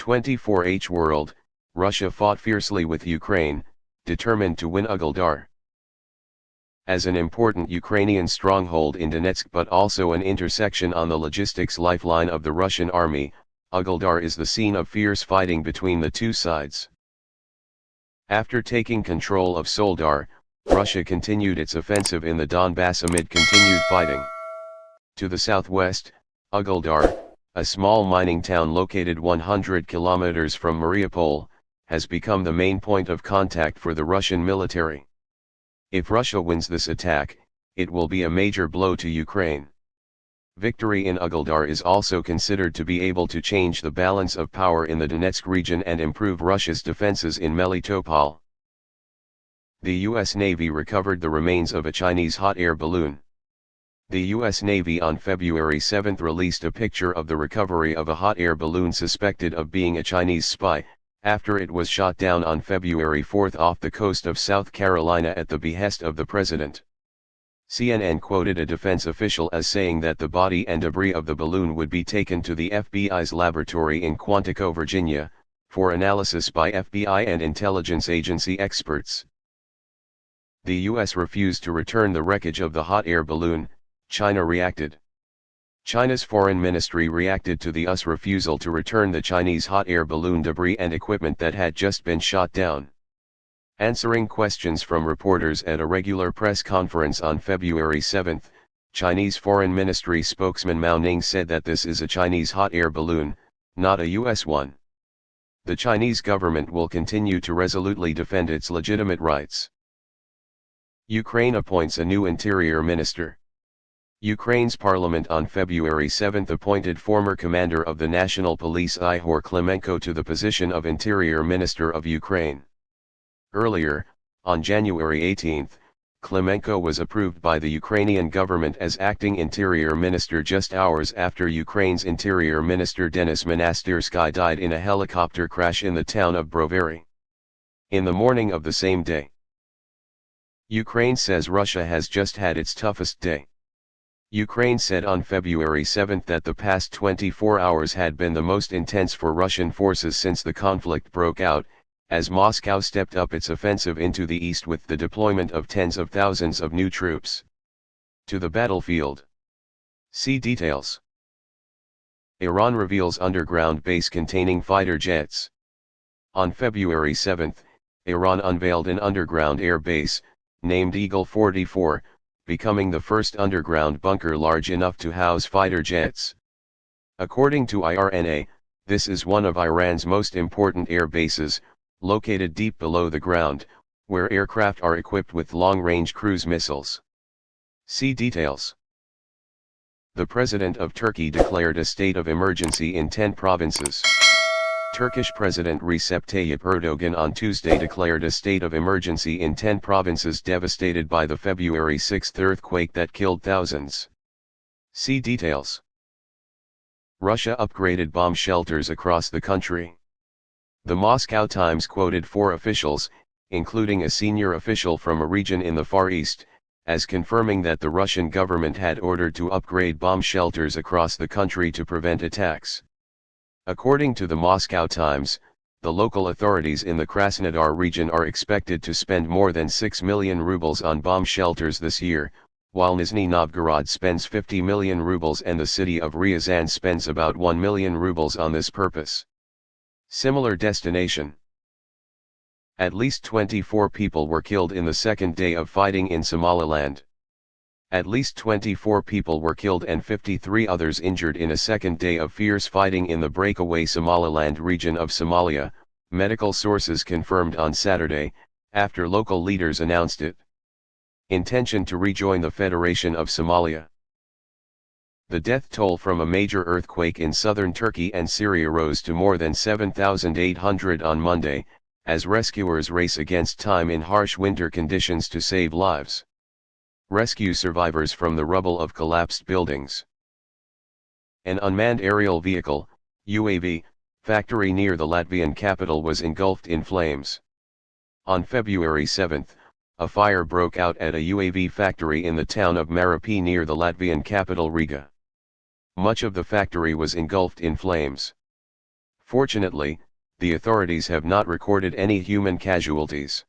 24H World, Russia fought fiercely with Ukraine, determined to win Ugledar. As an important Ukrainian stronghold in Donetsk but also an intersection on the logistics lifeline of the Russian army, Ugledar is the scene of fierce fighting between the two sides. After taking control of Soledar, Russia continued its offensive in the Donbass amid continued fighting. To the southwest, Ugledar, a small mining town located 100 kilometers from Mariupol, has become the main point of contact for the Russian military. If Russia wins this attack, it will be a major blow to Ukraine. Victory in Ugledar is also considered to be able to change the balance of power in the Donetsk region and improve Russia's defenses in Melitopol. The U.S. Navy recovered the remains of a Chinese hot air balloon. The U.S. Navy on February 7 released a picture of the recovery of a hot air balloon suspected of being a Chinese spy, after it was shot down on February 4 off the coast of South Carolina at the behest of the president. CNN quoted a defense official as saying that the body and debris of the balloon would be taken to the FBI's laboratory in Quantico, Virginia, for analysis by FBI and intelligence agency experts. The U.S. refused to return the wreckage of the hot air balloon. China reacted. China's foreign ministry reacted to the U.S. refusal to return the Chinese hot air balloon debris and equipment that had just been shot down. Answering questions from reporters at a regular press conference on February 7, Chinese Foreign Ministry spokesman Mao Ning said that this is a Chinese hot air balloon, not a U.S. one. The Chinese government will continue to resolutely defend its legitimate rights. Ukraine appoints a new interior minister. Ukraine's parliament on February 7 appointed former commander of the National Police Ihor Klimenko to the position of Interior Minister of Ukraine. Earlier, on January 18, Klimenko was approved by the Ukrainian government as acting Interior Minister just hours after Ukraine's Interior Minister Denis Monastyrsky died in a helicopter crash in the town of Brovary. In the morning of the same day, Ukraine says Russia has just had its toughest day. Ukraine said on February 7 that the past 24 hours had been the most intense for Russian forces since the conflict broke out, as Moscow stepped up its offensive into the east with the deployment of tens of thousands of new troops to the battlefield. See details. Iran reveals underground base containing fighter jets. On February 7, Iran unveiled an underground air base, named Eagle 44, becoming the first underground bunker large enough to house fighter jets. According to IRNA, this is one of Iran's most important air bases, located deep below the ground, where aircraft are equipped with long-range cruise missiles. See details. The President of Turkey declared a state of emergency in 10 provinces. Turkish President Recep Tayyip Erdogan on Tuesday declared a state of emergency in 10 provinces devastated by the February 6 earthquake that killed thousands. See details. Russia upgraded bomb shelters across the country. The Moscow Times quoted 4 officials, including a senior official from a region in the Far East, as confirming that the Russian government had ordered to upgrade bomb shelters across the country to prevent attacks. According to the Moscow Times, the local authorities in the Krasnodar region are expected to spend more than 6 million rubles on bomb shelters this year, while Nizhny Novgorod spends 50 million rubles and the city of Ryazan spends about 1 million rubles on this purpose. Similar destination. At least 24 people were killed in the second day of fighting in Somaliland. At least 24 people were killed and 53 others injured in a second day of fierce fighting in the breakaway Somaliland region of Somalia, medical sources confirmed on Saturday, after local leaders announced it intention to rejoin the Federation of Somalia. The death toll from a major earthquake in southern Turkey and Syria rose to more than 7,800 on Monday, as rescuers race against time in harsh winter conditions to save lives. Rescue survivors from the rubble of collapsed buildings. An unmanned aerial vehicle, UAV, factory near the Latvian capital was engulfed in flames. On February 7, a fire broke out at a UAV factory in the town of Mariupol near the Latvian capital Riga. Much of the factory was engulfed in flames. Fortunately, the authorities have not recorded any human casualties.